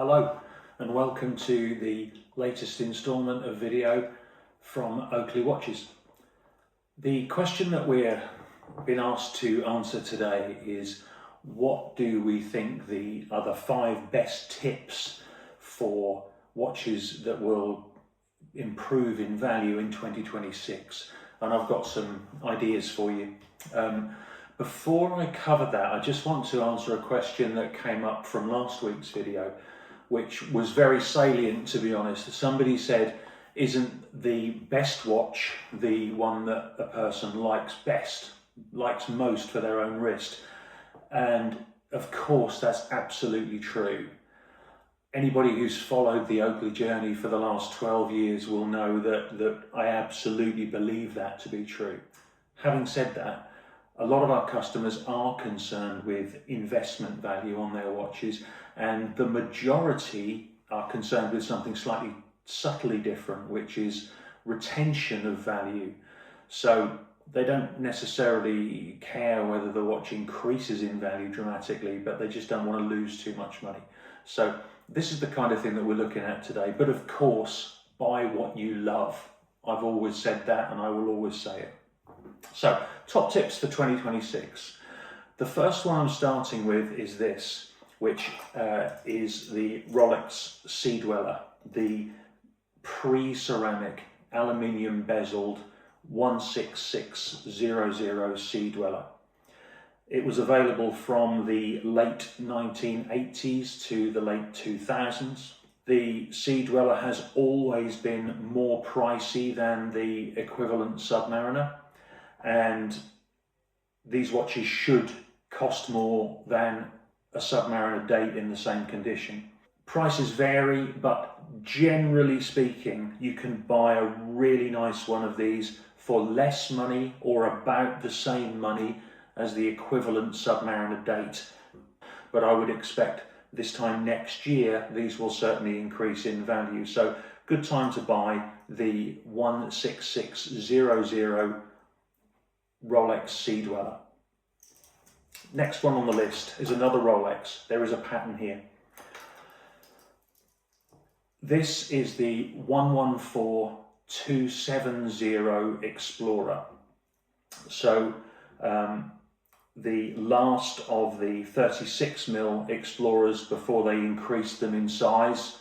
Hello and welcome to the latest instalment of video from Oakleigh Watches. The question that we're being asked to answer today is, what do we think the other 5 best tips for watches that will improve in value in 2026? And I've got some ideas for you. Before I cover that, I just want to answer a question that came up from last week's video, which was very salient, to be honest. Somebody said, isn't the best watch the one that a person likes most for their own wrist? And of course, that's absolutely true. Anybody who's followed the Oakleigh journey for the last 12 years will know that I absolutely believe that to be true. Having said that, a lot of our customers are concerned with investment value on their watches, and the majority are concerned with something slightly subtly different, which is retention of value. So they don't necessarily care whether the watch increases in value dramatically, but they just don't want to lose too much money. So this is the kind of thing that we're looking at today. But of course, buy what you love. I've always said that, and I will always say it. So, top tips for 2026. The first one I'm starting with is this, which is the Rolex Sea-Dweller, the pre-ceramic aluminium bezeled 16600 Sea-Dweller. It was available from the late 1980s to the late 2000s. The Sea-Dweller has always been more pricey than the equivalent Submariner, and these watches should cost more than a Submariner date in the same condition. Prices vary, but generally speaking, you can buy a really nice one of these for less money or about the same money as the equivalent Submariner date. But I would expect this time next year, these will certainly increase in value. So good time to buy the 16600 Rolex Sea-Dweller. Next one on the list is another Rolex. There is a pattern here. This is the 114270 Explorer. So the last of the 36mm Explorers before they increased them in size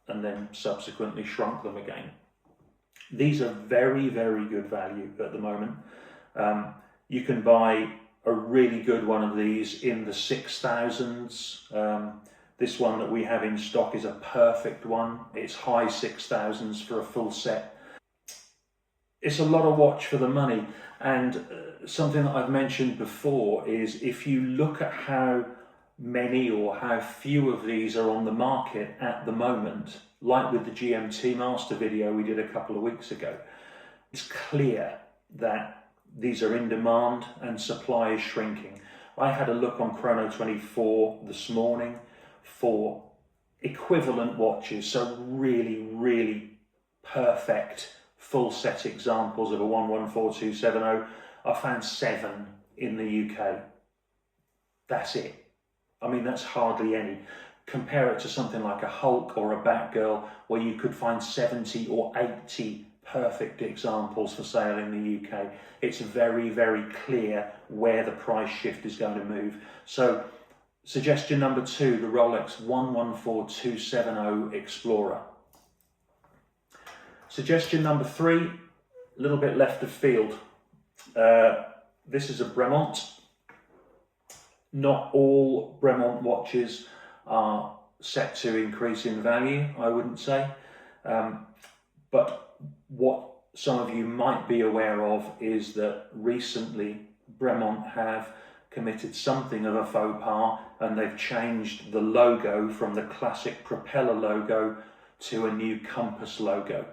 and then subsequently shrunk them again. These are very, very good value at the moment. You can buy a really good one of these in the 6,000s. This one that we have in stock is a perfect one. It's high 6,000s for a full set. It's a lot of watch for the money, and something that I've mentioned before is if you look at how many or how few of these are on the market at the moment, like with the GMT Master video we did a couple of weeks ago, it's clear that these are in demand and supply is shrinking. I had a look on Chrono24 this morning for equivalent watches, so really, really perfect full set examples of a 114270. I found 7 in the UK. That's it. I mean, that's hardly any. Compare it to something like a Hulk or a Batgirl, where you could find 70 or 80 perfect examples for sale in the UK. It's very, very clear where the price shift is going to move. So suggestion number 2, the Rolex 114270 Explorer. Suggestion number 3, a little bit left of field. This is a Bremont. Not all Bremont watches are set to increase in value, I wouldn't say. But what some of you might be aware of is that recently Bremont have committed something of a faux pas, and they've changed the logo from the classic propeller logo to a new compass logo.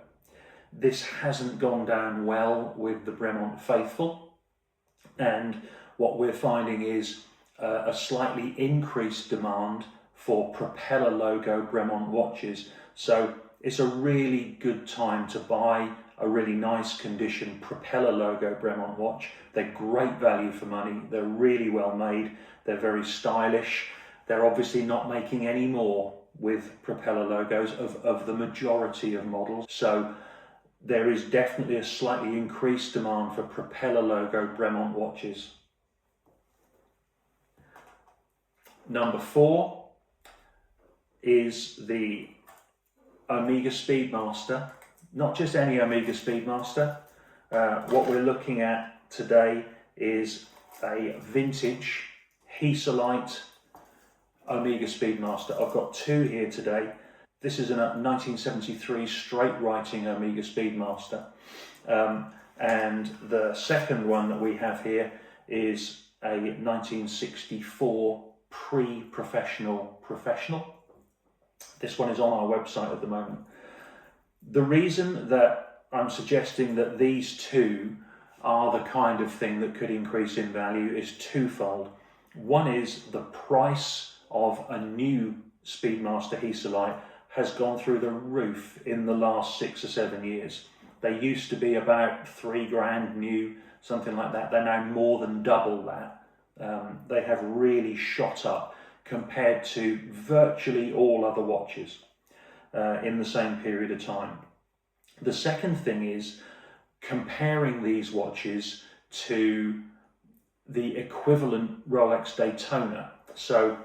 This hasn't gone down well with the Bremont faithful, and what we're finding is a slightly increased demand for propeller logo Bremont watches. So it's a really good time to buy a really nice condition propeller logo Bremont watch. They're great value for money. They're really well made. They're very stylish. They're obviously not making any more. with propeller logos of the majority of models. So there is definitely a slightly increased demand for propeller logo Bremont watches. Number 4 is the Omega Speedmaster. Not just any Omega Speedmaster. What we're looking at today is a vintage Hesalite Omega Speedmaster. I've got 2 here today. This is a 1973 straight writing Omega Speedmaster. And the second one that we have here is a 1964 pre-professional professional. This one is on our website at the moment. The reason that I'm suggesting that these 2 are the kind of thing that could increase in value is twofold. One is the price of a new Speedmaster Hesalite has gone through the roof in the last 6 or 7 years. They used to be about 3 grand new, something like that. They're now more than double that. They have really shot up compared to virtually all other watches in the same period of time. The second thing is comparing these watches to the equivalent Rolex Daytona. So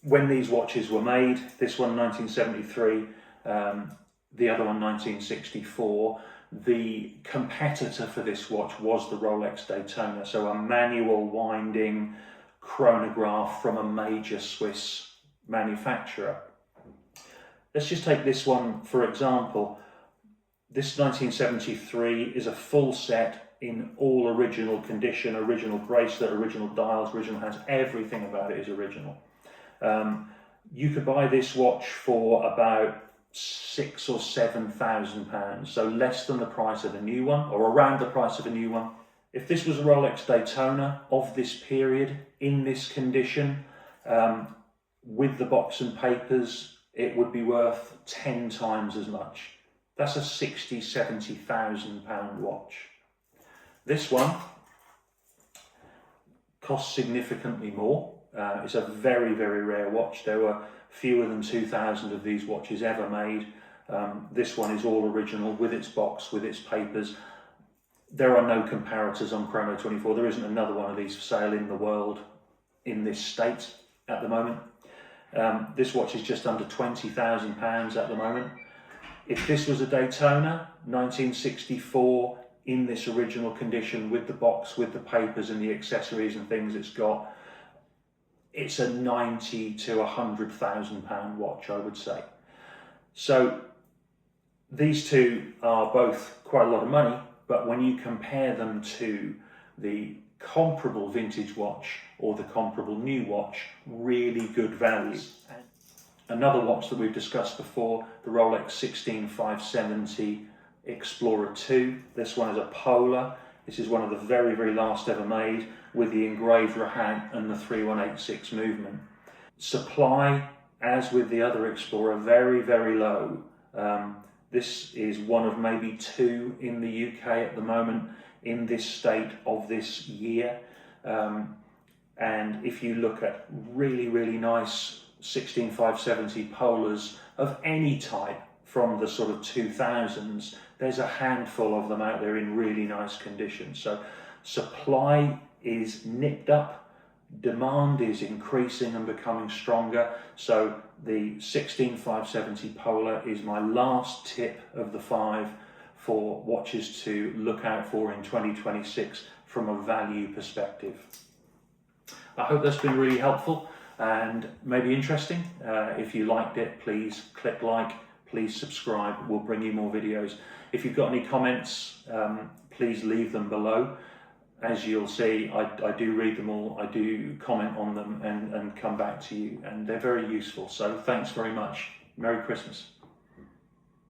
when these watches were made, this one 1973, the other one 1964, the competitor for this watch was the Rolex Daytona, so a manual winding chronograph from a major Swiss manufacturer. Let's just take this one for example. This 1973 is a full set in all original condition, original bracelet, original dials, original hands, everything about it is original. You could buy this watch for about £6,000 or £7,000, so less than the price of a new one, or around the price of a new one. If this was a Rolex Daytona of this period, in this condition, with the box and papers, it would be worth 10 times as much. That's a £60,000, £70,000 watch. This one costs significantly more. It's a very, very rare watch. There were fewer than 2,000 of these watches ever made. This one is all original with its box, with its papers. There are no comparators on Chrono24. There isn't another one of these for sale in the world in this state at the moment. This watch is just under £20,000 at the moment. If this was a Daytona, 1964, in this original condition with the box, with the papers and the accessories and things it's got, it's a £90,000 to £100,000 watch, I would say. So these 2 are both quite a lot of money, but when you compare them to the comparable vintage watch or the comparable new watch, really good value. Another watch that we've discussed before, the Rolex 16570 Explorer II. This one is a polar. This is one of the very, very last ever made with the engraved Rahant and the 3186 movement. Supply, as with the other Explorer, very, very low. This is one of maybe 2 in the UK at the moment in this state of this year. And if you look at really, really nice 16570 polars of any type from the sort of 2000s, there's a handful of them out there in really nice condition. So supply is nipped up, demand is increasing and becoming stronger. So the 16570 polar is my last tip of the 5 for watches to look out for in 2026 from a value perspective. I hope that's been really helpful and maybe interesting. If you liked it, please click like, please subscribe. We'll bring you more videos. If you've got any comments, please leave them below. As you'll see, I do read them all, I do comment on them and come back to you, and they're very useful. So thanks very much. Merry Christmas.